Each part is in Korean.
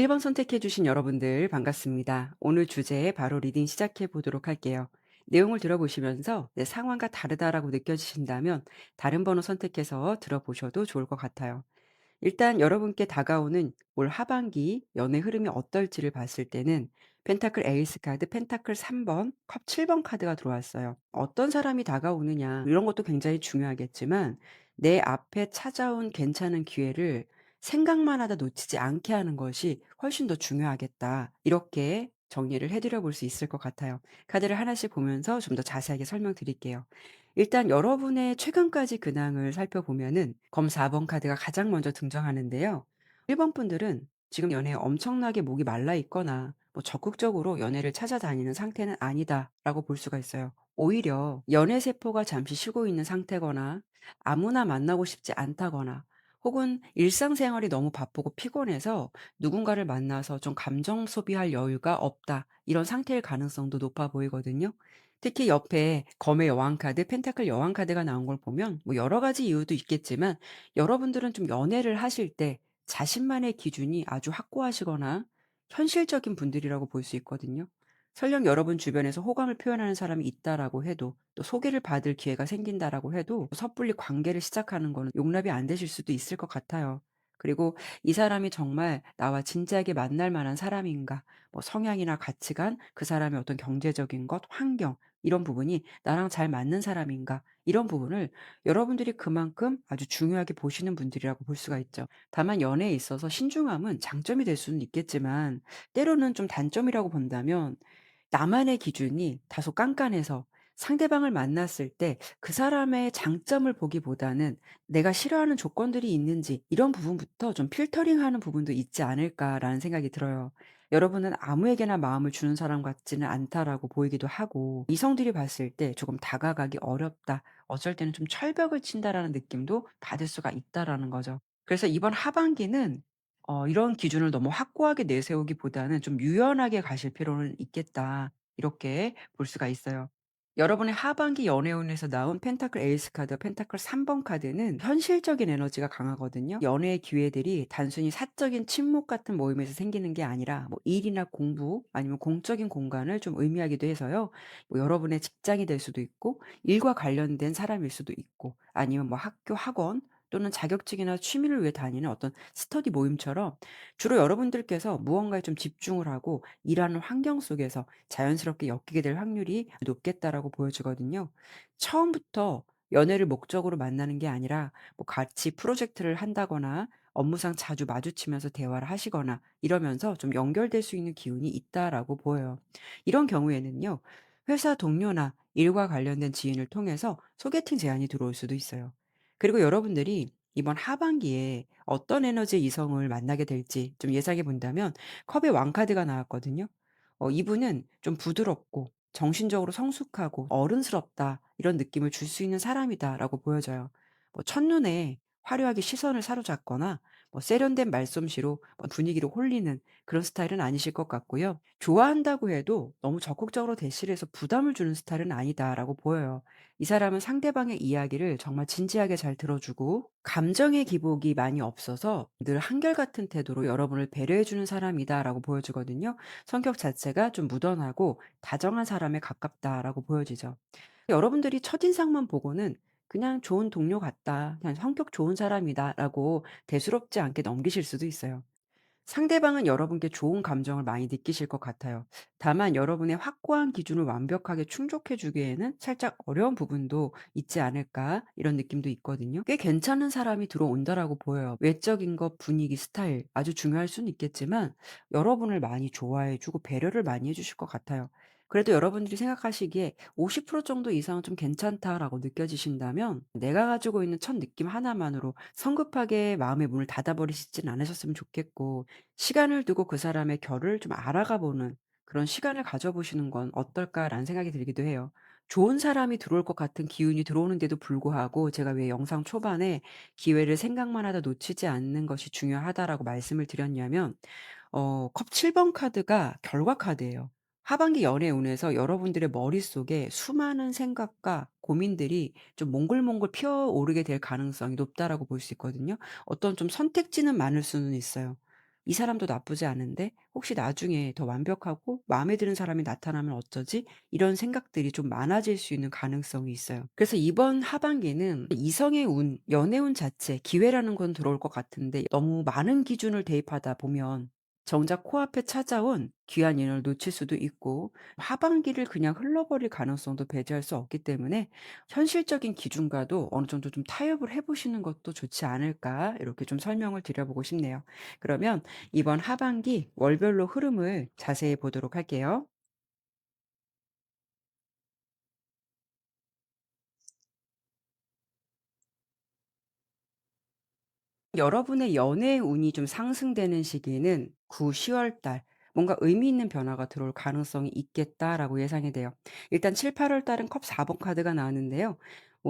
1번 선택해 주신 여러분들 반갑습니다. 오늘 주제 바로 리딩 시작해 보도록 할게요. 내용을 들어보시면서 내 상황과 다르다라고 느껴지신다면 다른 번호 선택해서 들어보셔도 좋을 것 같아요. 일단 여러분께 다가오는 올 하반기 연애 흐름이 어떨지를 봤을 때는 펜타클 에이스 카드, 펜타클 3번, 컵 7번 카드가 들어왔어요. 어떤 사람이 다가오느냐 이런 것도 굉장히 중요하겠지만 내 앞에 찾아온 괜찮은 기회를 생각만 하다 놓치지 않게 하는 것이 훨씬 더 중요하겠다. 이렇게 정리를 해드려 볼 수 있을 것 같아요. 카드를 하나씩 보면서 좀 더 자세하게 설명드릴게요. 일단 여러분의 최근까지 근황을 살펴보면은 검 4번 카드가 가장 먼저 등장하는데요. 1번 분들은 지금 연애에 엄청나게 목이 말라 있거나 뭐 적극적으로 연애를 찾아다니는 상태는 아니다라고 볼 수가 있어요. 오히려 연애 세포가 잠시 쉬고 있는 상태거나 아무나 만나고 싶지 않다거나 혹은 일상생활이 너무 바쁘고 피곤해서 누군가를 만나서 좀 감정 소비할 여유가 없다. 이런 상태일 가능성도 높아 보이거든요. 특히 옆에 검의 여왕 카드, 펜타클 여왕 카드가 나온 걸 보면 뭐 여러 가지 이유도 있겠지만 여러분들은 좀 연애를 하실 때 자신만의 기준이 아주 확고하시거나 현실적인 분들이라고 볼 수 있거든요. 설령 여러분 주변에서 호감을 표현하는 사람이 있다라고 해도 또 소개를 받을 기회가 생긴다라고 해도 섣불리 관계를 시작하는 거는 용납이 안 되실 수도 있을 것 같아요. 그리고 이 사람이 정말 나와 진지하게 만날 만한 사람인가, 뭐 성향이나 가치관, 그 사람의 어떤 경제적인 것, 환경, 이런 부분이 나랑 잘 맞는 사람인가, 이런 부분을 여러분들이 그만큼 아주 중요하게 보시는 분들이라고 볼 수가 있죠. 다만 연애에 있어서 신중함은 장점이 될 수는 있겠지만 때로는 좀 단점이라고 본다면 나만의 기준이 다소 깐깐해서 상대방을 만났을 때 그 사람의 장점을 보기보다는 내가 싫어하는 조건들이 있는지 이런 부분부터 좀 필터링하는 부분도 있지 않을까라는 생각이 들어요. 여러분은 아무에게나 마음을 주는 사람 같지는 않다라고 보이기도 하고 이성들이 봤을 때 조금 다가가기 어렵다. 어쩔 때는 좀 철벽을 친다라는 느낌도 받을 수가 있다라는 거죠. 그래서 이번 하반기는 이런 기준을 너무 확고하게 내세우기보다는 좀 유연하게 가실 필요는 있겠다. 이렇게 볼 수가 있어요. 여러분의 하반기 연애운에서 나온 펜타클 에이스 카드, 펜타클 3번 카드는 현실적인 에너지가 강하거든요. 연애의 기회들이 단순히 사적인 친목 같은 모임에서 생기는 게 아니라 뭐 일이나 공부 아니면 공적인 공간을 좀 의미하기도 해서요. 뭐 여러분의 직장이 될 수도 있고 일과 관련된 사람일 수도 있고 아니면 뭐 학교, 학원 또는 자격증이나 취미를 위해 다니는 어떤 스터디 모임처럼 주로 여러분들께서 무언가에 좀 집중을 하고 일하는 환경 속에서 자연스럽게 엮이게 될 확률이 높겠다라고 보여지거든요. 처음부터 연애를 목적으로 만나는 게 아니라 뭐 같이 프로젝트를 한다거나 업무상 자주 마주치면서 대화를 하시거나 이러면서 좀 연결될 수 있는 기운이 있다라고 보여요. 이런 경우에는요. 회사 동료나 일과 관련된 지인을 통해서 소개팅 제안이 들어올 수도 있어요. 그리고 여러분들이 이번 하반기에 어떤 에너지의 이성을 만나게 될지 좀 예상해 본다면 컵의 왕카드가 나왔거든요. 이분은 좀 부드럽고 정신적으로 성숙하고 어른스럽다 이런 느낌을 줄 수 있는 사람이다라고 보여져요. 뭐 첫눈에 화려하게 시선을 사로잡거나 뭐 세련된 말솜씨로 뭐 분위기를 홀리는 그런 스타일은 아니실 것 같고요. 좋아한다고 해도 너무 적극적으로 대시를 해서 부담을 주는 스타일은 아니다라고 보여요. 이 사람은 상대방의 이야기를 정말 진지하게 잘 들어주고 감정의 기복이 많이 없어서 늘 한결같은 태도로 여러분을 배려해 주는 사람이다라고 보여지거든요. 성격 자체가 좀 무던하고 다정한 사람에 가깝다라고 보여지죠. 여러분들이 첫인상만 보고는 '그냥 좋은 동료 같다. 그냥 성격 좋은 사람이다.'라고 대수롭지 않게 넘기실 수도 있어요. 상대방은 여러분께 좋은 감정을 많이 느끼실 것 같아요. 다만 여러분의 확고한 기준을 완벽하게 충족해 주기에는 살짝 어려운 부분도 있지 않을까 이런 느낌도 있거든요. 꽤 괜찮은 사람이 들어온다라고 보여요. 외적인 것, 분위기, 스타일 아주 중요할 수는 있겠지만 여러분을 많이 좋아해 주고 배려를 많이 해 주실 것 같아요. 그래도 여러분들이 생각하시기에 50% 정도 이상은 좀 괜찮다라고 느껴지신다면 내가 가지고 있는 첫 느낌 하나만으로 성급하게 마음의 문을 닫아 버리시진 않으셨으면 좋겠고 시간을 두고 그 사람의 결을 좀 알아가 보는 그런 시간을 가져 보시는 건 어떨까라는 생각이 들기도 해요. 좋은 사람이 들어올 것 같은 기운이 들어오는데도 불구하고 제가 왜 영상 초반에 기회를 생각만 하다 놓치지 않는 것이 중요하다라고 말씀을 드렸냐면 컵 7번 카드가 결과 카드예요. 하반기 연애 운에서 여러분들의 머릿속에 수많은 생각과 고민들이 좀 몽글몽글 피어오르게 될 가능성이 높다라고 볼 수 있거든요. 어떤 좀 선택지는 많을 수는 있어요. '이 사람도 나쁘지 않은데 혹시 나중에 더 완벽하고 마음에 드는 사람이 나타나면 어쩌지?' 이런 생각들이 좀 많아질 수 있는 가능성이 있어요. 그래서 이번 하반기는 이성의 운, 연애 운 자체, 기회라는 건 들어올 것 같은데 너무 많은 기준을 대입하다 보면 정작 코앞에 찾아온 귀한 인연을 놓칠 수도 있고 하반기를 그냥 흘러버릴 가능성도 배제할 수 없기 때문에 현실적인 기준과도 어느 정도 좀 타협을 해 보시는 것도 좋지 않을까 이렇게 좀 설명을 드려 보고 싶네요. 그러면 이번 하반기 월별로 흐름을 자세히 보도록 할게요. 여러분의 연애 운이 좀 상승되는 시기는 9-10월 달 뭔가 의미 있는 변화가 들어올 가능성이 있겠다라고 예상이 돼요. 일단 7-8월 달은 컵 4번 카드가 나왔는데요.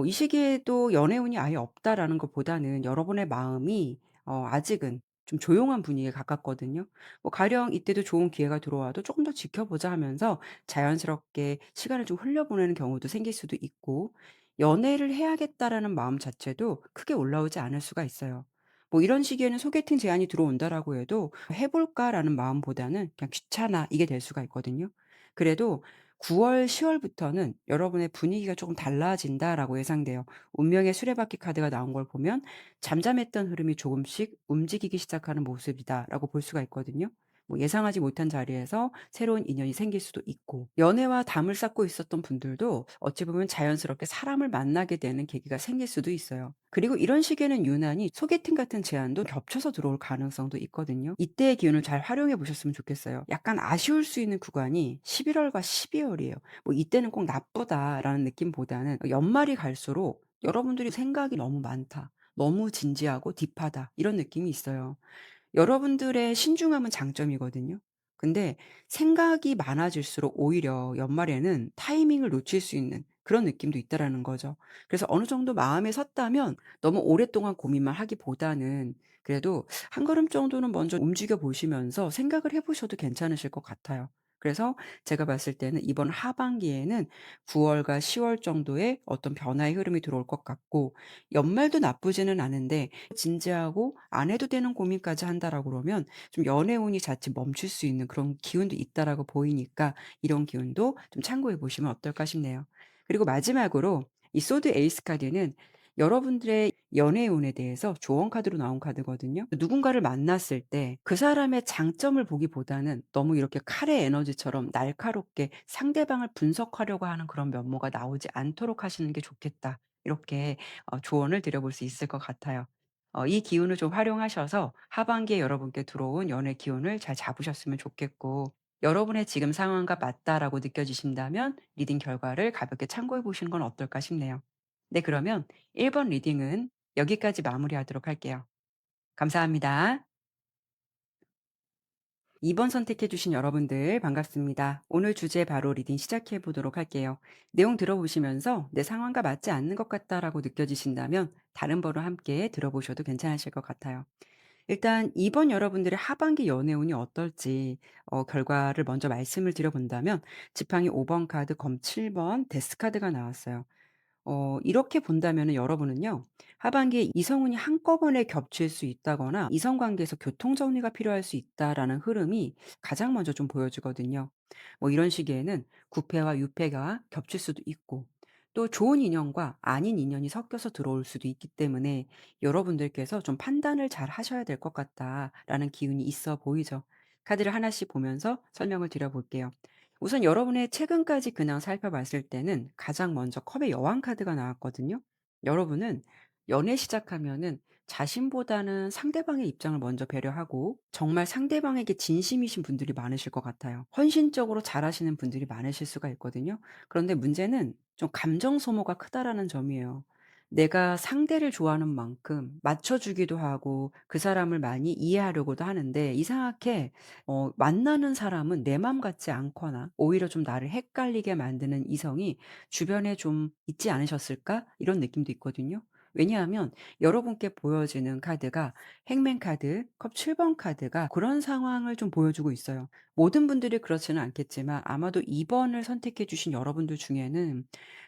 이 시기에도 연애 운이 아예 없다라는 것보다는 여러분의 마음이 아직은 좀 조용한 분위기에 가깝거든요. 가령 이때도 좋은 기회가 들어와도 조금 더 지켜보자 하면서 자연스럽게 시간을 좀 흘려보내는 경우도 생길 수도 있고, 연애를 해야겠다라는 마음 자체도 크게 올라오지 않을 수가 있어요. 이런 시기에는 소개팅 제안이 들어온다라고 해도 '해 볼까?'라는 마음보다는 '그냥 귀찮아.' 이게 될 수가 있거든요. 그래도 9 월, 10 월부터는 여러분의 분위기가 쪼금 달라진다라고 예상돼요. 운명의 수레바퀴 카드가 나온 걸 보면 '잠잠했던 흐름이 조금씩 움직이기 시작하는 모습이다.'라고 볼 수가 있거든요. 예상하지 못한 자리에서 새로운 인연이 생길 수도 있고, 연애와 담을 쌓고 있었던 분들도 어찌 보면 자연스럽게 사람을 만나게 되는 계기가 생길 수도 있어요. 그리고 이런 시기에는 유난히 소개팅 같은 제안도 겹쳐서 들어올 가능성도 있거든요. 이때의 기운을 잘 활용해 보셨으면 좋겠어요. 약간 아쉬울 수 있는 구간이 11 월과 12 월이에요. 이때는 꼭 나쁘다라는 느낌보다는 연말이 갈수록 여러분들이 '생각이 너무 많다. 너무 진지하고 딥하다.' 이런 느낌이 있어요. 여러분들의 신중함은 장점이거든요. 근데 생각이 많아질수록 오히려 연말에는 타이밍을 놓칠 수 있는 그런 느낌도 있다라는 거죠. 그래서 어느 정도 마음에 섰다면 너무 오랫동안 고민만 하기보다는 그래도 한 걸음 정도는 먼저 움직여 보시면서 생각을 해 보셔도 괜찮으실 것 같아요. 그래서 제가 봤을 때는 이번 하반기에는 9 월과 10월 정도의 어떤 변화의 흐름이 들어올 것 같고, 연말도 나쁘지는 않은데 진지하고 안 해도 되는 고민까지 한다라고 그러면 좀 연애 운이 자칫 멈출 수 있는 그런 기운도 있다라고 보이니까 이런 기운도 좀 참고해 보시면 어떨까 싶네요. 그리고 마지막으로 이 소드 에이스 카드는 여러분들의 연애 운에 대해서 조언 카드로 나온 카드거든요. 누군가를 만났을 때 그 사람의 장점을 보기보다는 너무 이렇게 칼의 에너지처럼 날카롭게 상대방을 분석하려고 하는 그런 면모가 나오지 않도록 하시는 게 좋겠다. 이렇게 조언을 드려 볼 수 있을 것 같아요. 이 기운을 좀 활용하셔서 하반기에 여러분께 들어온 연애 기운을 잘 잡으셨으면 좋겠고, 여러분의 지금 상황과 맞다라고 느껴지신다면 리딩 결과를 가볍게 참고해 보시는 건 어떨까 싶네요. 네, 그러면 1번 리딩은 여기까지 마무리하도록 할게요. 감사합니다. 2번 선택해 주신 여러분들 반갑습니다. 오늘 주제 바로 리딩 시작해 보도록 할게요. 내용 들어보시면서 '내 상황과 맞지 않는 것 같다.'라고 느껴지신다면 다른 번호 함께 들어보셔도 괜찮으실 것 같아요. 일단 이번 여러분들의 하반기 연애 운이 어떨지 결과를 먼저 말씀을 드려 본다면, 지팡이 5번 카드, 검 7번, 데스 카드가 나왔어요. 이렇게 본다면은 여러분은요, 하반기에 이성운이 한꺼번에 겹칠 수 있다거나 이성 관계에서 교통 정리가 필요할 수 있다라는 흐름이 가장 먼저 좀 보여지거든요. 이런 시기에는 구패와 유패가 겹칠 수도 있고, 또 좋은 인연과 아닌 인연이 섞여서 들어올 수도 있기 때문에 여러분들께서 좀 판단을 잘 하셔야 될 것 같다라는 기운이 있어 보이죠. 카드를 하나씩 보면서 설명을 드려 볼게요. 우선 여러분의 최근까지 근황 살펴봤을 때는 가장 먼저 컵의 여왕 카드가 나왔거든요. 여러분은 연애 시작하면은 자신보다는 상대방의 입장을 먼저 배려하고 정말 상대방에게 진심이신 분들이 많으실 것 같아요. 헌신적으로 잘하시는 분들이 많으실 수가 있거든요. 그런데 문제는 좀 감정 소모가 크다라는 점이에요. 내가 상대를 좋아하는 만큼 맞춰주기도 하고 그 사람을 많이 이해하려고도 하는데, 이상하게 만나는 사람은 내 맘 같지 않거나 오히려 좀 나를 헷갈리게 만드는 이성이 주변에 좀 있지 않으셨을까? 이런 느낌도 있거든요. 왜냐하면 여러분께 보여지는 카드가 행맨 카드, 컵 7번 카드가 그런 상황을 좀 보여주고 있어요. 모든 분들이 그렇지는 않겠지만 아마도 2 번을 선택해 주신 여러분들 중에는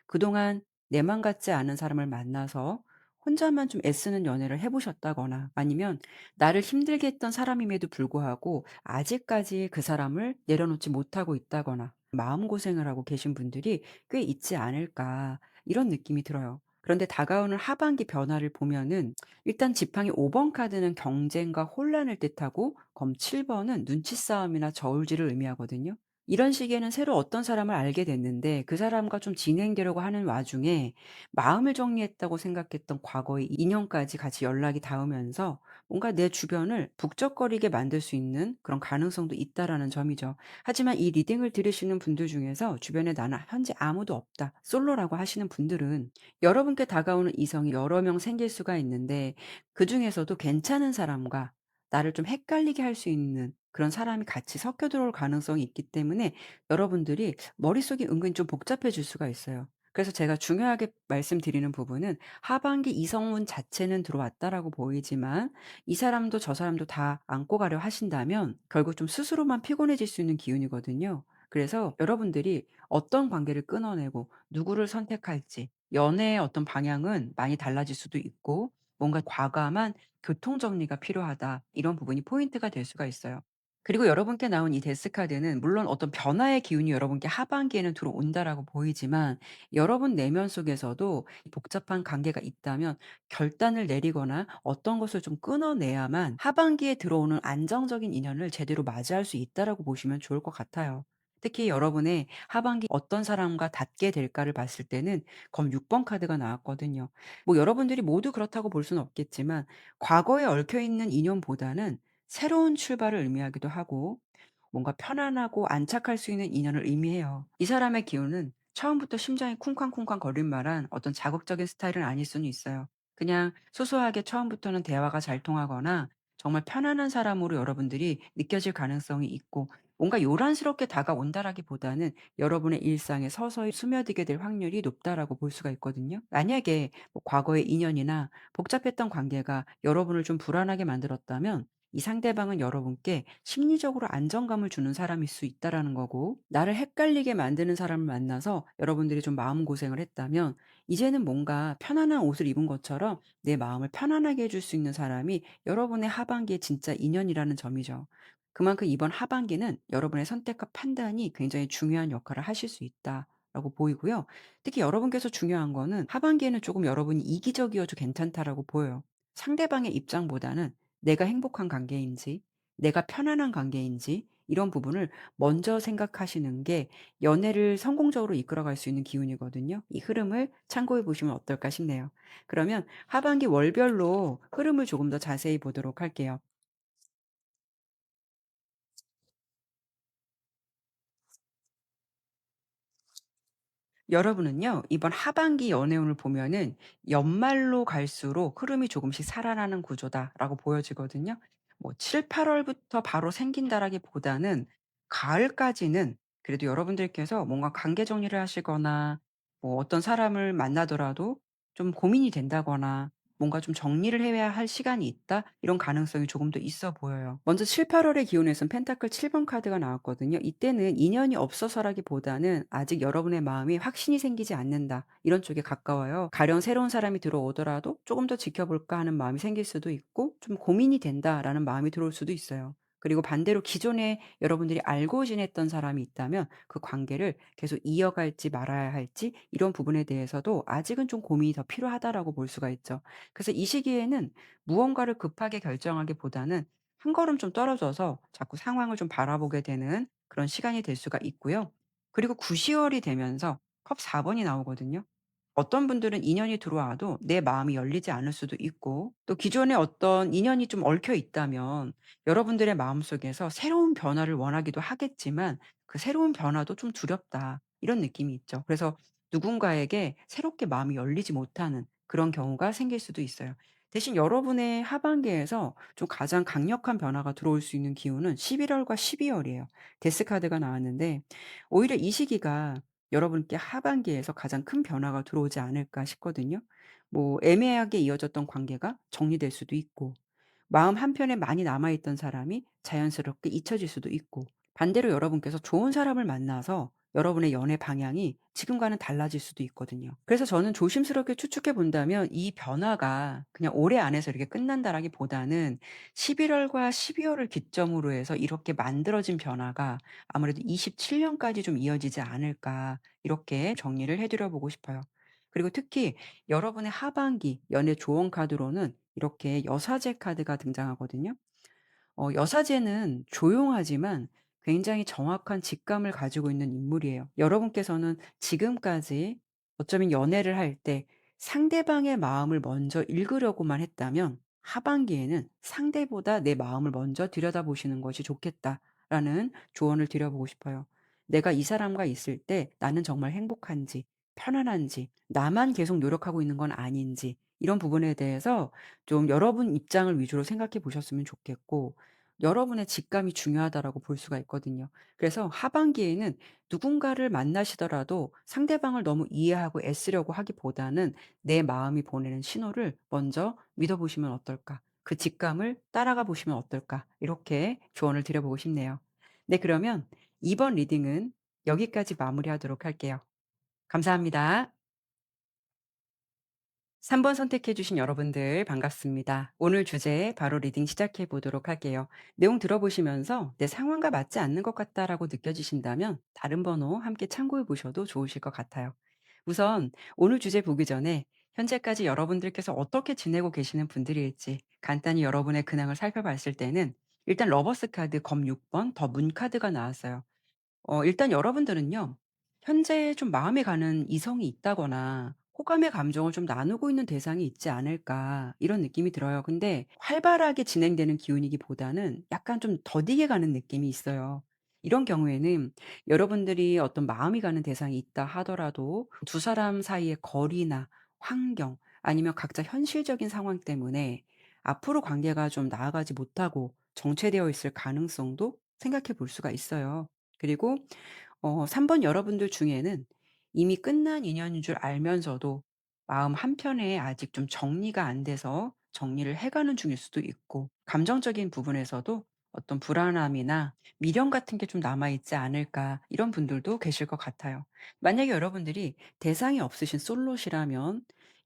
그동안 내 맘 같지 않은 사람을 만나서 혼자만 좀 애쓰는 연애를 해 보셨다거나 아니면 나를 힘들게 했던 사람임에도 불구하고 아직까지 그 사람을 내려놓지 못하고 있다거나 마음고생을 하고 계신 분들이 꽤 있지 않을까 이런 느낌이 들어요. 그런데 다가오는 하반기 변화를 보면은 일단 지팡이 5번 카드는 경쟁과 혼란을 뜻하고 검 7 번은 눈치 싸움이나 저울질을 의미하거든요. 이런 시기에는 새로 어떤 사람을 알게 됐는데 그 사람과 좀 진행되려고 하는 와중에 마음을 정리했다고 생각했던 과거의 인연까지 같이 연락이 닿으면서 뭔가 내 주변을 북적거리게 만들 수 있는 그런 가능성도 있다라는 점이죠. 하지만 이 리딩을 들으시는 분들 중에서 주변에 나는 현재 아무도 없다. 솔로라고 하시는 분들은 여러분께 다가오는 이성이 여러 명 생길 수가 있는데 그중에서도 괜찮은 사람과 나를 좀 헷갈리게 할 수 있는 그런 사람이 같이 섞여 들어올 가능성이 있기 때문에 여러분들이 머릿속이 은근히 좀 복잡해질 수가 있어요. 그래서 제가 중요하게 말씀드리는 부분은 하반기 이성운 자체는 들어왔다라고 보이지만 이 사람도 저 사람도 다 안고 가려 하신다면 결국 좀 스스로만 피곤해질 수 있는 기운이거든요. 그래서 여러분들이 어떤 관계를 끊어내고 누구를 선택할지 연애의 어떤 방향은 많이 달라질 수도 있고 뭔가 과감한 교통 정리가 필요하다. 이런 부분이 포인트가 될 수가 있어요. 그리고 여러분께 나온 이 데스 카드는 물론 어떤 변화의 기운이 여러분께 하반기에는 들어온다라고 보이지만 여러분 내면 속에서도 이 복잡한 관계가 있다면 결단을 내리거나 어떤 것을 좀 끊어내야만 하반기에 들어오는 안정적인 인연을 제대로 맞이할 수 있다라고 보시면 좋을 것 같아요. 특히 여러분의 하반기 어떤 사람과 닿게 될까를 봤을 때는 검 6번 카드가 나왔거든요. 뭐 여러분들이 모두 그렇다고 볼 수는 없겠지만 과거에 얽혀 있는 인연보다는 새로운 출발을 의미하기도 하고 뭔가 편안하고 안착할 수 있는 인연을 의미해요. 이 사람의 기운은 처음부터 심장이 쿵쾅쿵쾅 거릴 만한 어떤 자극적인 스타일은 아닐 수는 있어요. 그냥 소소하게 처음부터는 대화가 잘 통하거나 정말 편안한 사람으로 여러분들이 느껴질 가능성이 있고 뭔가 요란스럽게 다가온다라기보다는 여러분의 일상에 서서히 스며들게 될 확률이 높다라고 볼 수가 있거든요. 만약에 뭐 과거의 인연이나 복잡했던 관계가 여러분을 좀 불안하게 만들었다면 이 상대방은 여러분께 심리적으로 안정감을 주는 사람일 수 있다라는 거고 나를 헷갈리게 만드는 사람을 만나서 여러분들이 좀 마음고생을 했다면 이제는 뭔가 편안한 옷을 입은 것처럼 내 마음을 편안하게 해줄 수 있는 사람이 여러분의 하반기의 진짜 인연이라는 점이죠. 그만큼 이번 하반기는 여러분의 선택과 판단이 굉장히 중요한 역할을 하실 수 있다라고 보이고요. 특히 여러분께서 중요한 거는 하반기에는 조금 여러분이 이기적이어도 괜찮다라고 보여요. 상대방의 입장보다는 내가 행복한 관계인지, 내가 편안한 관계인지 이런 부분을 먼저 생각하시는 게 연애를 성공적으로 이끌어갈 수 있는 기운이거든요. 이 흐름을 참고해 보시면 어떨까 싶네요. 그러면 하반기 월별로 흐름을 조금 더 자세히 보도록 할게요. 여러분은요, 이번 하반기 연애운을 보면은 연말로 갈수록 흐름이 조금씩 살아나는 구조다라고 보여지거든요. 뭐 7-8 월부터 바로 생긴다라기보다는 가을까지는 그래도 여러분들께서 뭔가 관계 정리를 하시거나 뭐 어떤 사람을 만나더라도 좀 고민이 된다거나 뭔가 좀 정리를 해야 할 시간이 있다? 이런 가능성이 조금 더 있어 보여요. 먼저 7-8 월의 기운에선 펜타클 7번 카드가 나왔거든요. 이때는 인연이 없어서라기보다는 아직 여러분의 마음이 확신이 생기지 않는다. 이런 쪽에 가까워요. 가령 새로운 사람이 들어오더라도 '조금 더 지켜볼까.' 하는 마음이 생길 수도 있고 좀 '고민이 된다.'라는 마음이 들어올 수도 있어요. 그리고 반대로 기존에 여러분들이 알고 지냈던 사람이 있다면 그 관계를 계속 이어갈지 말아야 할지 이런 부분에 대해서도 아직은 좀 고민이 더 필요하다라고 볼 수가 있죠. 그래서 이 시기에는 무언가를 급하게 결정하기보다는 한 걸음 좀 떨어져서 자꾸 상황을 좀 바라보게 되는 그런 시간이 될 수가 있고요. 그리고 9-10 월이 되면서 컵 4 번이 나오거든요. 어떤 분들은 인연이 들어와도 내 마음이 열리지 않을 수도 있고 또 기존에 어떤 인연이 좀 얽혀 있다면 여러분들의 마음속에서 새로운 변화를 원하기도 하겠지만 그 새로운 변화도 좀 두렵다. 이런 느낌이 있죠. 그래서 누군가에게 새롭게 마음이 열리지 못하는 그런 경우가 생길 수도 있어요. 대신 여러분의 하반기에서 좀 가장 강력한 변화가 들어올 수 있는 기후는 11 월과 12 월이에요. 데스 카드가 나왔는데 오히려 이 시기가 여러분께 하반기에서 가장 큰 변화가 들어오지 않을까 싶거든요. 뭐 애매하게 이어졌던 관계가 정리될 수도 있고 마음 한편에 많이 남아 있던 사람이 자연스럽게 잊혀질 수도 있고 반대로 여러분께서 좋은 사람을 만나서 여러분의 연애 방향이 지금과는 달라질 수도 있거든요. 그래서 저는 조심스럽게 추측해 본다면 이 변화가 그냥 올해 안에서 이렇게 끝난다라기보다는 11 월과 12 월을 기점으로 해서 이렇게 만들어진 변화가 아무래도 27 년까지 좀 이어지지 않을까, 이렇게 정리를 해 드려 보고 싶어요. 그리고 특히 여러분의 하반기 연애 조언 카드로는 이렇게 여사제 카드가 등장하거든요. 여사제는 조용하지만 굉장히 정확한 직감을 가지고 있는 인물이에요. 여러분께서는 지금까지 어쩌면 연애를 할 때 상대방의 마음을 먼저 읽으려고만 했다면 하반기에는 '상대보다 내 마음을 먼저 들여다보시는 것이 좋겠다.'라는 조언을 드려 보고 싶어요. 내가 이 사람과 있을 때 나는 정말 행복한지, 편안한지, 나만 계속 노력하고 있는 건 아닌지, 이런 부분에 대해서 좀 여러분 입장을 위주로 생각해 보셨으면 좋겠고, 여러분의 직감이 중요하다라고 볼 수가 있거든요. 그래서 하반기에는 누군가를 만나시더라도 상대방을 너무 이해하고 애쓰려고 하기보다는 내 마음이 보내는 신호를 먼저 믿어 보시면 어떨까? 그 직감을 따라가 보시면 어떨까? 이렇게 조언을 드려 보고 싶네요. 네, 그러면 이번 리딩은 여기까지 마무리하도록 할게요. 감사합니다. 3번 선택해 주신 여러분들 반갑습니다. 오늘 주제 바로 리딩 시작해 보도록 할게요. 내용 들어보시면서 '내 상황과 맞지 않는 것 같다.'라고 느껴지신다면 다른 번호 함께 참고해 보셔도 좋으실 것 같아요. 우선 오늘 주제 보기 전에 현재까지 여러분들께서 어떻게 지내고 계시는 분들일지 간단히 여러분의 근황을 살펴봤을 때는, 일단 러버스 카드 검 6번 더 문 카드가 나왔어요. 일단 여러분들은요, 현재 좀 마음에 가는 이성이 있다거나 호감의 감정을 좀 나누고 있는 대상이 있지 않을까, 이런 느낌이 들어요. 근데 활발하게 진행되는 기운이기보다는 약간 좀 더디게 가는 느낌이 있어요. 이런 경우에는 여러분들이 어떤 마음이 가는 대상이 있다 하더라도 두 사람 사이의 거리나 환경, 아니면 각자 현실적인 상황 때문에 앞으로 관계가 좀 나아가지 못하고 정체되어 있을 가능성도 생각해 볼 수가 있어요. 그리고 3번 여러분들 중에는 이미 끝난 인연인 줄 알면서도 마음 한편에 아직 좀 정리가 안 돼서 정리를 해 가는 중일 수도 있고, 감정적인 부분에서도 어떤 불안함이나 미련 같은 게 좀 남아 있지 않을까, 이런 분들도 계실 것 같아요. 만약에 여러분들이 대상이 없으신 솔로시라면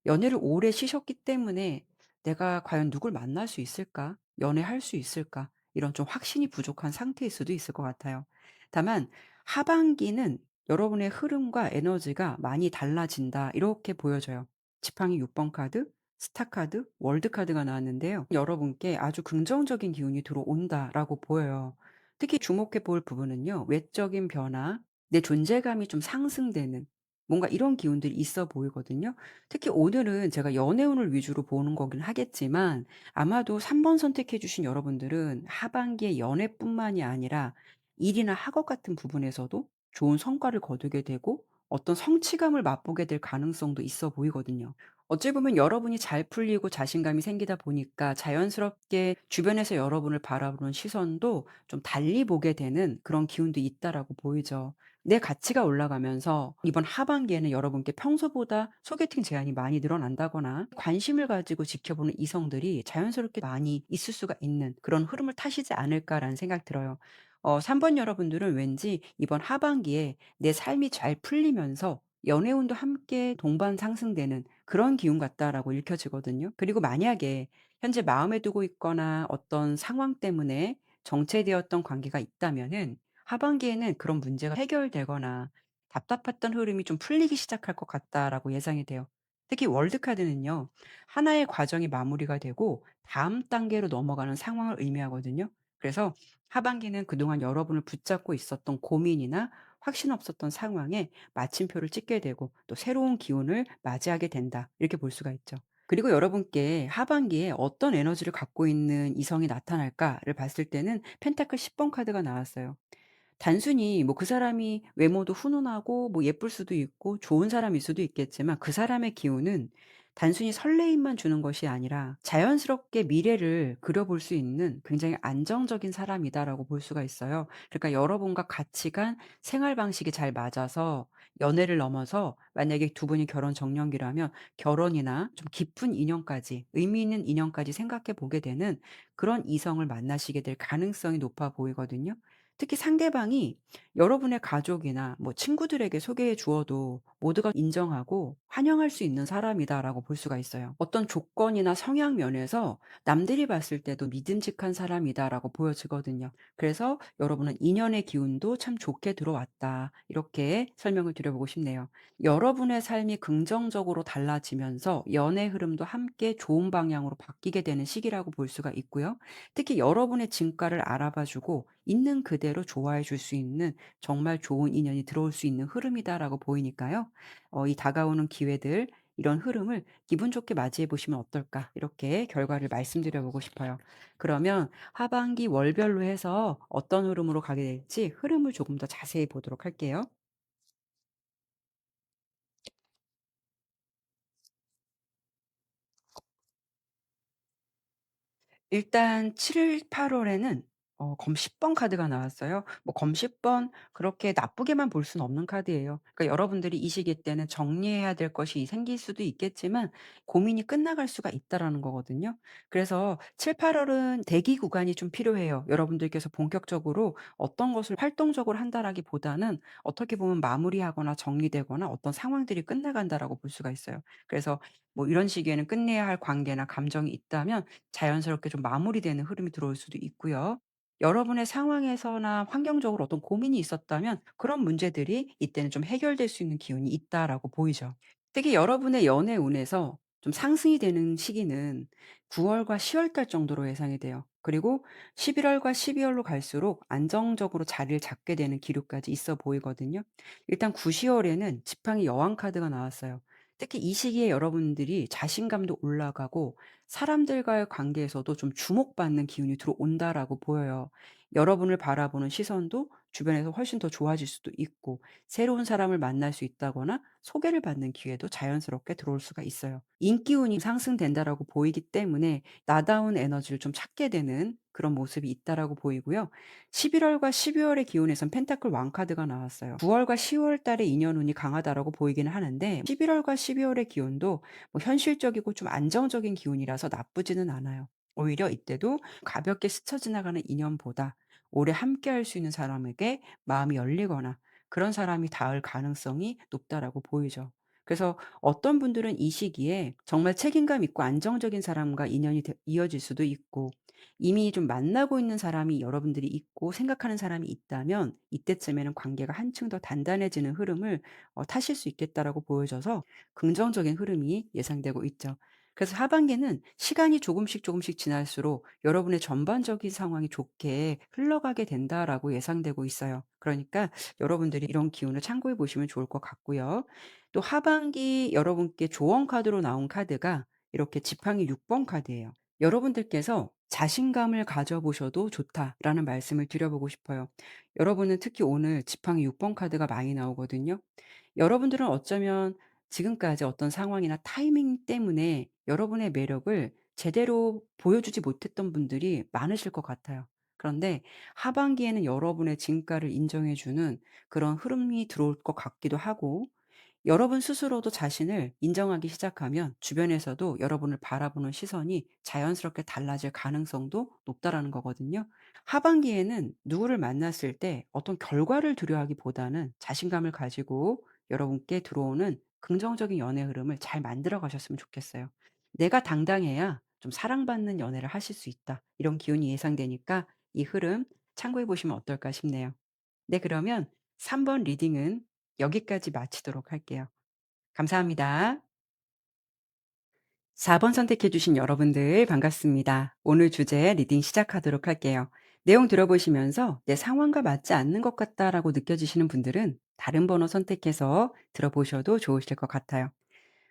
연애를 오래 쉬셨기 때문에 '내가 과연 누굴 만날 수 있을까? 연애할 수 있을까?' 이런 좀 확신이 부족한 상태일 수도 있을 것 같아요. 다만 하반기는 여러분의 흐름과 에너지가 많이 달라진다, 이렇게 보여져요. 지팡이 6번 카드, 스타 카드, 월드 카드가 나왔는데요. 여러분께 아주 긍정적인 기운이 들어온다라고 보여요. 특히 주목해 볼 부분은요, 외적인 변화, 내 존재감이 좀 상승되는 뭔가 이런 기운들이 있어 보이거든요. 특히 오늘은 제가 연애운을 위주로 보는 거긴 하겠지만 아마도 3번 선택해 주신 여러분들은 하반기에 연애뿐만이 아니라 일이나 학업 같은 부분에서도 좋은 성과를 거두게 되고 어떤 성취감을 맛보게 될 가능성도 있어 보이거든요. 어찌 보면 여러분이 잘 풀리고 자신감이 생기다 보니까 자연스럽게 주변에서 여러분을 바라보는 시선도 좀 달리 보게 되는 그런 기운도 있다라고 보이죠. 내 가치가 올라가면서 이번 하반기에는 여러분께 평소보다 소개팅 제안이 많이 늘어난다거나 관심을 가지고 지켜보는 이성들이 자연스럽게 많이 있을 수가 있는 그런 흐름을 타시지 않을까라는 생각 들어요. 3번 여러분들은 왠지 이번 하반기에 내 삶이 잘 풀리면서 연애운도 함께 동반 상승되는 그런 기운 같다라고 읽혀지거든요. 그리고 만약에 현재 마음에 두고 있거나 어떤 상황 때문에 정체되었던 관계가 있다면은 하반기에는 그런 문제가 해결되거나 답답했던 흐름이 좀 풀리기 시작할 것 같다라고 예상이 돼요. 특히 월드 카드는요, 하나의 과정이 마무리가 되고 다음 단계로 넘어가는 상황을 의미하거든요. 그래서 하반기는 그동안 여러분을 붙잡고 있었던 고민이나 확신 없었던 상황에 마침표를 찍게 되고 또 새로운 기운을 맞이하게 된다, 이렇게 볼 수가 있죠. 그리고 여러분께 하반기에 어떤 에너지를 갖고 있는 이성이 나타날까를 봤을 때는 펜타클 10번 카드가 나왔어요. 단순히 뭐 그 사람이 외모도 훈훈하고 뭐 예쁠 수도 있고 좋은 사람일 수도 있겠지만, 그 사람의 기운은 단순히 설레임만 주는 것이 아니라 자연스럽게 미래를 그려볼 수 있는 굉장히 안정적인 사람이다라고 볼 수가 있어요. 그러니까 여러분과 가치관, 생활 방식이 잘 맞아서 연애를 넘어서 만약에 두 분이 결혼 정년기라면 결혼이나 좀 깊은 인연까지, 의미 있는 인연까지 생각해 보게 되는 그런 이성을 만나시게 될 가능성이 높아 보이거든요. 특히 상대방이 여러분의 가족이나 뭐 친구들에게 소개해 주어도 모두가 인정하고 환영할 수 있는 사람이다라고 볼 수가 있어요. 어떤 조건이나 성향 면에서 남들이 봤을 때도 믿음직한 사람이다라고 보여지거든요. 그래서 여러분은 "인연의 기운도 참 좋게 들어왔다." 이렇게 설명을 드려보고 싶네요. 여러분의 삶이 긍정적으로 달라지면서 연애 흐름도 함께 좋은 방향으로 바뀌게 되는 시기라고 볼 수가 있고요. 특히 여러분의 진가를 알아봐 주고 있는 그대로 좋아해 줄 수 있는 정말 좋은 인연이 들어올 수 있는 흐름이다라고 보이니까요. 이 다가오는 기회들 이런 흐름을 기분 좋게 맞이해 보시면 어떨까 이렇게 결과를 말씀드려 보고 싶어요. 그러면 하반기 월별로 해서 어떤 흐름으로 가게 될지 흐름을 조금 더 자세히 보도록 할게요. 일단 7월 8 월에는 검 10번 카드가 나왔어요. 뭐 검 10번 그렇게 나쁘게만 볼 수는 없는 카드예요. 그러니까 여러분들이 이 시기 때는 정리해야 될 것이 생길 수도 있겠지만 고민이 끝나갈 수가 있다라는 거거든요. 그래서 7-8 월은 대기 구간이 좀 필요해요. 여러분들께서 본격적으로 어떤 것을 활동적으로 한다라기보다는 어떻게 보면 마무리하거나 정리되거나 어떤 상황들이 끝나간다라고 볼 수가 있어요. 그래서 뭐 이런 시기에는 끝내야 할 관계나 감정이 있다면 자연스럽게 좀 마무리되는 흐름이 들어올 수도 있고요. 여러분의 상황에서나 환경적으로 어떤 고민이 있었다면 그런 문제들이 이때는 좀 해결될 수 있는 기운이 있다라고 보이죠. 특히 여러분의 연애 운에서 좀 상승이 되는 시기는 9 월과 10월 달 정도로 예상이 돼요. 그리고 11 월과 12 월로 갈수록 안정적으로 자리를 잡게 되는 기류까지 있어 보이거든요. 일단 9-10 월에는 지팡이 여왕 카드가 나왔어요. 특히 이 시기에 여러분들이 자신감도 올라가고 사람들과의 관계에서도 좀 주목받는 기운이 들어온다라고 보여요. 여러분을 바라보는 시선도 주변에서 훨씬 더 좋아질 수도 있고 새로운 사람을 만날 수 있다거나 소개를 받는 기회도 자연스럽게 들어올 수가 있어요. 인기운이 상승된다라고 보이기 때문에 나다운 에너지를 좀 찾게 되는 그런 모습이 있다라고 보이고요. 11 월과 12 월의 기운에선 펜타클 왕 카드가 나왔어요. 9 월과 10월 달에 인연운이 강하다라고 보이기는 하는데 11 월과 12 월의 기운도 뭐 현실적이고 좀 안정적인 기운이라서 나쁘지는 않아요. 오히려 이때도 가볍게 스쳐 지나가는 인연보다 오래 함께할 수 있는 사람에게 마음이 열리거나 그런 사람이 닿을 가능성이 높다라고 보이죠. 그래서 어떤 분들은 이 시기에 정말 책임감 있고 안정적인 사람과 인연이 이어질 수도 있고 이미 좀 만나고 있는 사람이 여러분들이 있고 생각하는 사람이 있다면 이때쯤에는 관계가 한층 더 단단해지는 흐름을 타실 수 있겠다라고 보여져서 긍정적인 흐름이 예상되고 있죠. 그래서 하반기는 시간이 조금씩 조금씩 지날수록 여러분의 전반적인 상황이 좋게 흘러가게 된다라고 예상되고 있어요. 그러니까 여러분들이 이런 기운을 참고해 보시면 좋을 것 같고요. 또 하반기 여러분께 조언 카드로 나온 카드가 이렇게 지팡이 6번 카드예요. 여러분들께서 "자신감을 가져보셔도 좋다."라는 말씀을 드려보고 싶어요. 여러분은 특히 오늘 지팡이 6번 카드가 많이 나오거든요. 여러분들은 어쩌면 지금까지 어떤 상황이나 타이밍 때문에 여러분의 매력을 제대로 보여주지 못했던 분들이 많으실 것 같아요. 그런데 하반기에는 여러분의 진가를 인정해 주는 그런 흐름이 들어올 것 같기도 하고 여러분 스스로도 자신을 인정하기 시작하면 주변에서도 여러분을 바라보는 시선이 자연스럽게 달라질 가능성도 높다라는 거거든요. 하반기에는 누구를 만났을 때 어떤 결과를 두려워하기보다는 자신감을 가지고 여러분께 들어오는 긍정적인 연애 흐름을 잘 만들어 가셨으면 좋겠어요. 내가 당당해야 좀 사랑받는 연애를 하실 수 있다. 이런 기운이 예상되니까 이 흐름 참고해 보시면 어떨까 싶네요. 네, 그러면 3번 리딩은 여기까지 마치도록 할게요. 감사합니다. 4번 선택해 주신 여러분들 반갑습니다. 오늘 주제 리딩 시작하도록 할게요. 내용 들어보시면서 '내 상황과 맞지 않는 것 같다.'라고 느껴지시는 분들은 다른 번호 선택해서 들어보셔도 좋으실 것 같아요.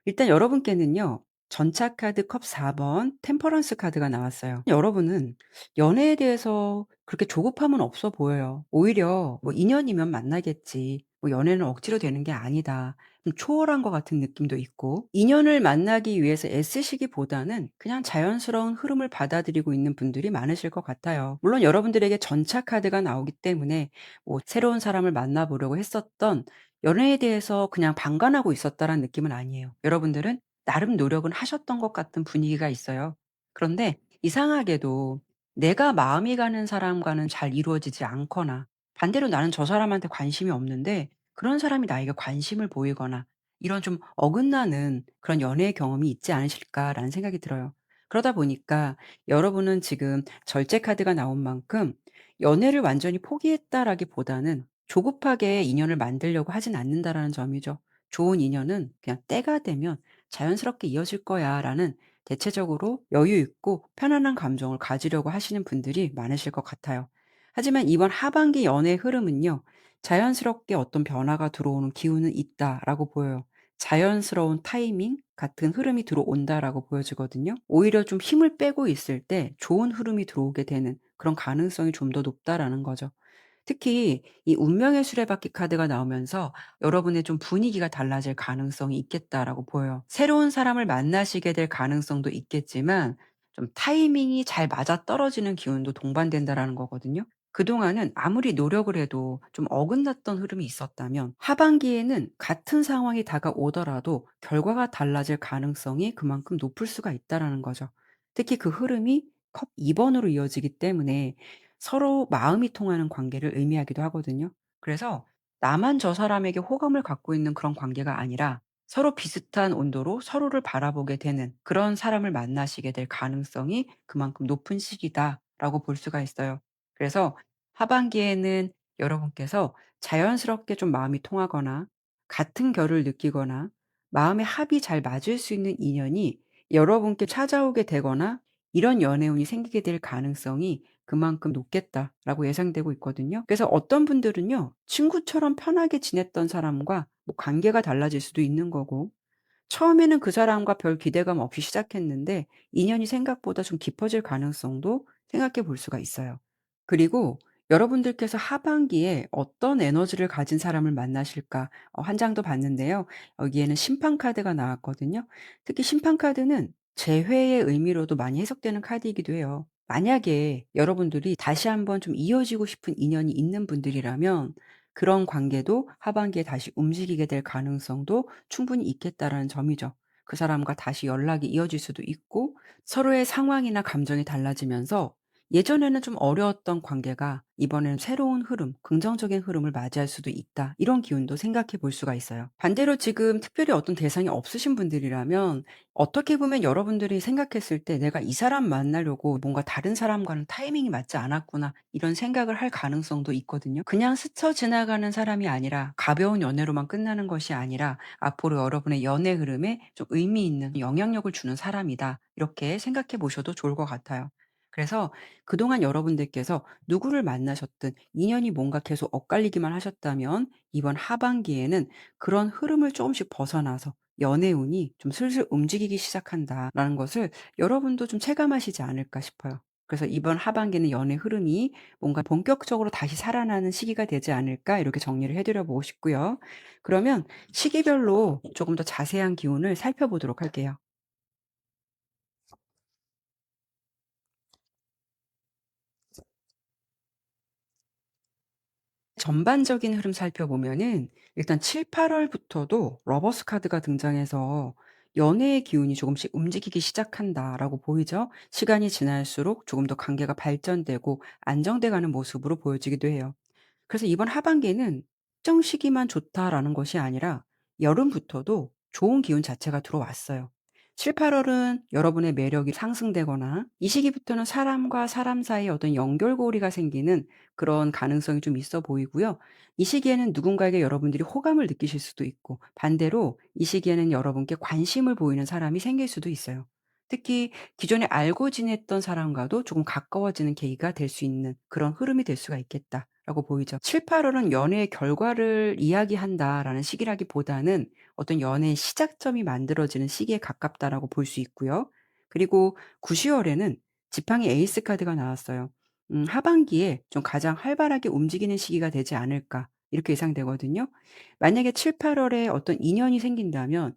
일단 여러분께는요. 전차 카드 컵 4번 템퍼런스 카드가 나왔어요. 여러분은 연애에 대해서 그렇게 조급함은 없어 보여요. 오히려 뭐 '인연이면 만나겠지. 뭐 연애는 억지로 되는 게 아니다.' 좀 초월한 것 같은 느낌도 있고 인연을 만나기 위해서 애쓰시기보다는 그냥 자연스러운 흐름을 받아들이고 있는 분들이 많으실 것 같아요. 물론 여러분들에게 전차 카드가 나오기 때문에 뭐 새로운 사람을 만나 보려고 했었던 연애에 대해서 그냥 방관하고 있었다라는 느낌은 아니에요. 여러분들은 나름 노력은 하셨던 것 같은 분위기가 있어요. 그런데 이상하게도 내가 마음이 가는 사람과는 잘 이루어지지 않거나 반대로 나는 저 사람한테 관심이 없는데 그런 사람이 나에게 관심을 보이거나 이런 좀 어긋나는 그런 연애의 경험이 있지 않으실까라는 생각이 들어요. 그러다 보니까 여러분은 지금 절제 카드가 나온 만큼 연애를 완전히 포기했다라기보다는 조급하게 인연을 만들려고 하진 않는다라는 점이죠. 좋은 인연은 그냥 때가 되면 자연스럽게 이어질 거야라는 대체적으로 여유 있고 편안한 감정을 가지려고 하시는 분들이 많으실 것 같아요. 하지만 이번 하반기 연애 흐름은요. 자연스럽게 어떤 변화가 들어오는 기운은 있다라고 보여요. 자연스러운 타이밍 같은 흐름이 들어온다라고 보여지거든요. 오히려 좀 힘을 빼고 있을 때 좋은 흐름이 들어오게 되는 그런 가능성이 좀 더 높다라는 거죠. 특히 이 운명의 수레바퀴 카드가 나오면서 여러분의 좀 분위기가 달라질 가능성이 있겠다라고 보여요. 새로운 사람을 만나시게 될 가능성도 있겠지만 좀 타이밍이 잘 맞아떨어지는 기운도 동반된다라는 거거든요. 그동안은 아무리 노력을 해도 좀 어긋났던 흐름이 있었다면 하반기에는 같은 상황이 다가오더라도 결과가 달라질 가능성이 그만큼 높을 수가 있다라는 거죠. 특히 그 흐름이 컵 2 번으로 이어지기 때문에 서로 마음이 통하는 관계를 의미하기도 하거든요. 그래서 나만 저 사람에게 호감을 갖고 있는 그런 관계가 아니라 서로 비슷한 온도로 서로를 바라보게 되는 그런 사람을 만나시게 될 가능성이 그만큼 높은 시기다라고 볼 수가 있어요. 그래서 하반기에는 여러분께서 자연스럽게 좀 마음이 통하거나 같은 결을 느끼거나 마음의 합이 잘 맞을 수 있는 인연이 여러분께 찾아오게 되거나 이런 연애운이 생기게 될 가능성이 그만큼 높겠다라고 예상되고 있거든요. 그래서 어떤 분들은요. 친구처럼 편하게 지냈던 사람과 뭐 관계가 달라질 수도 있는 거고 처음에는 그 사람과 별 기대감 없이 시작했는데 인연이 생각보다 좀 깊어질 가능성도 생각해 볼 수가 있어요. 그리고 여러분들께서 하반기에 어떤 에너지를 가진 사람을 만나실까 한 장 더 봤는데요. 여기에는 심판 카드가 나왔거든요. 특히 심판 카드는 재회의 의미로도 많이 해석되는 카드이기도 해요. 만약에 여러분들이 다시 한번 좀 이어지고 싶은 인연이 있는 분들이라면 그런 관계도 하반기에 다시 움직이게 될 가능성도 충분히 있겠다라는 점이죠. 그 사람과 다시 연락이 이어질 수도 있고 서로의 상황이나 감정이 달라지면서 예전에는 좀 어려웠던 관계가 이번에는 새로운 흐름, 긍정적인 흐름을 맞이할 수도 있다. 이런 기운도 생각해 볼 수가 있어요. 반대로 지금 특별히 어떤 대상이 없으신 분들이라면 어떻게 보면 여러분들이 생각했을 때 '내가 이 사람 만나려고 뭔가 다른 사람과는 타이밍이 맞지 않았구나.' 이런 생각을 할 가능성도 있거든요. 그냥 스쳐 지나가는 사람이 아니라 가벼운 연애로만 끝나는 것이 아니라 '앞으로 여러분의 연애 흐름에 좀 의미 있는 영향력을 주는 사람이다.' 이렇게 생각해 보셔도 좋을 것 같아요. 그래서 그동안 여러분들께서 누구를 만나셨든 인연이 뭔가 계속 엇갈리기만 하셨다면 이번 하반기에는 그런 흐름을 조금씩 벗어나서 '연애운이 좀 슬슬 움직이기 시작한다.'라는 것을 여러분도 좀 체감하시지 않을까 싶어요. 그래서 '이번 하반기는 연애 흐름이 뭔가 본격적으로 다시 살아나는 시기가 되지 않을까?' 이렇게 정리를 해 드려 보고 싶고요. 그러면 시기별로 조금 더 자세한 기운을 살펴보도록 할게요. 전반적인 흐름 살펴보면은 일단 7-8 월부터도 러버스 카드가 등장해서 '연애의 기운이 조금씩 움직이기 시작한다.'라고 보이죠. 시간이 지날수록 조금 더 관계가 발전되고 안정돼 가는 모습으로 보여지기도 해요. 그래서 이번 하반기에는 특정 시기만 좋다라는 것이 아니라 여름부터도 좋은 기운 자체가 들어왔어요. 7-8 월은 여러분의 매력이 상승되거나 이 시기부터는 사람과 사람 사이에 어떤 연결고리가 생기는 그런 가능성이 좀 있어 보이고요. 이 시기에는 누군가에게 여러분들이 호감을 느끼실 수도 있고 반대로 이 시기에는 여러분께 관심을 보이는 사람이 생길 수도 있어요. 특히 기존에 알고 지냈던 사람과도 조금 가까워지는 계기가 될 수 있는 그런 흐름이 될 수가 있겠다라고 보이죠. 7-8 월은 연애의 결과를 이야기한다라는 시기라기보다는 어떤 연애의 시작점이 만들어지는 시기에 가깝다라고 볼 수 있고요. 그리고 9-10 월에는 지팡이 에이스 카드가 나왔어요. '하반기에 좀 가장 활발하게 움직이는 시기가 되지 않을까.' 이렇게 예상되거든요. 만약에 7-8 월에 어떤 인연이 생긴다면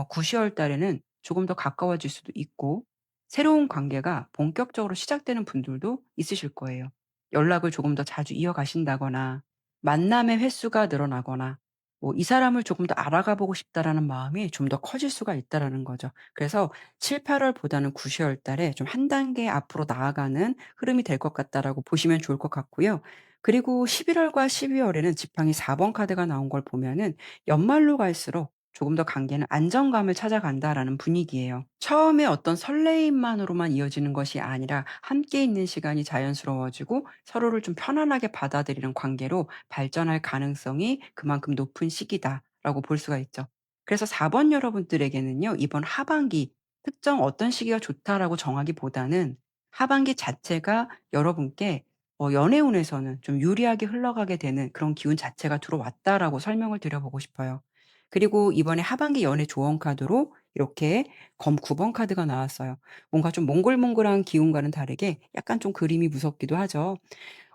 9-10월 달에는 조금 더 가까워질 수도 있고 새로운 관계가 본격적으로 시작되는 분들도 있으실 거예요. 연락을 조금 더 자주 이어가신다거나 만남의 횟수가 늘어나거나 뭐 '이 사람을 조금 더 알아가 보고 싶다.'라는 마음이 좀 더 커질 수가 있다라는 거죠. 그래서 7-8 월보다는 9-10월 달에 좀 한 단계 앞으로 나아가는 흐름이 될 것 같다라고 보시면 좋을 것 같고요. 그리고 11월과 12월에는 지팡이 4번 카드가 나온 걸 보면은 연말로 갈수록 조금 더 관계는 안정감을 찾아간다라는 분위기예요. 처음에 어떤 설레임만으로만 이어지는 것이 아니라 함께 있는 시간이 자연스러워지고 서로를 좀 편안하게 받아들이는 관계로 발전할 가능성이 그만큼 높은 시기다라고 볼 수가 있죠. 그래서 4번 여러분들에게는요, 이번 하반기 특정 어떤 시기가 좋다라고 정하기보다는 하반기 자체가 여러분께 연애운에서는 좀 유리하게 흘러가게 되는 그런 기운 자체가 들어왔다라고 설명을 드려 보고 싶어요. 그리고 이번에 하반기 연애 조언 카드로 이렇게 검 9번 카드가 나왔어요. 뭔가 좀 몽글몽글한 기운과는 다르게 약간 좀 그림이 무섭기도 하죠.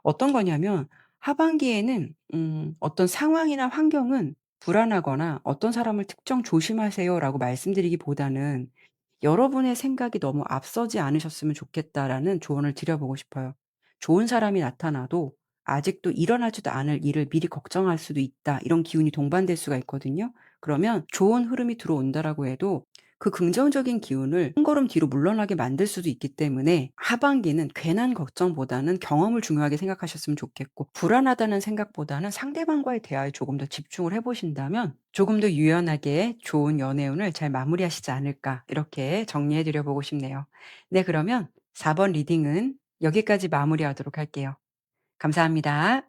어떤 거냐면 하반기에는 어떤 상황이나 환경은 불안하거나 "어떤 사람을 특정 조심하세요."라고 말씀드리기보다는 "여러분의 생각이 너무 앞서지 않으셨으면 좋겠다."라는 조언을 드려 보고 싶어요. 좋은 사람이 나타나도 아직도 일어나지도 않을 일을 미리 걱정할 수도 있다. 이런 기운이 동반될 수가 있거든요. 그러면 좋은 흐름이 들어온다라고 해도 그 긍정적인 기운을 한 걸음 뒤로 물러나게 만들 수도 있기 때문에 하반기는 괜한 걱정보다는 경험을 중요하게 생각하셨으면 좋겠고, 불안하다는 생각보다는 상대방과의 대화에 조금 더 집중을 해 보신다면 조금 더 유연하게 좋은 연애운을 잘 마무리하시지 않을까, 이렇게 정리해 드려 보고 싶네요. 네, 그러면 4번 리딩은 여기까지 마무리하도록 할게요. 감사합니다.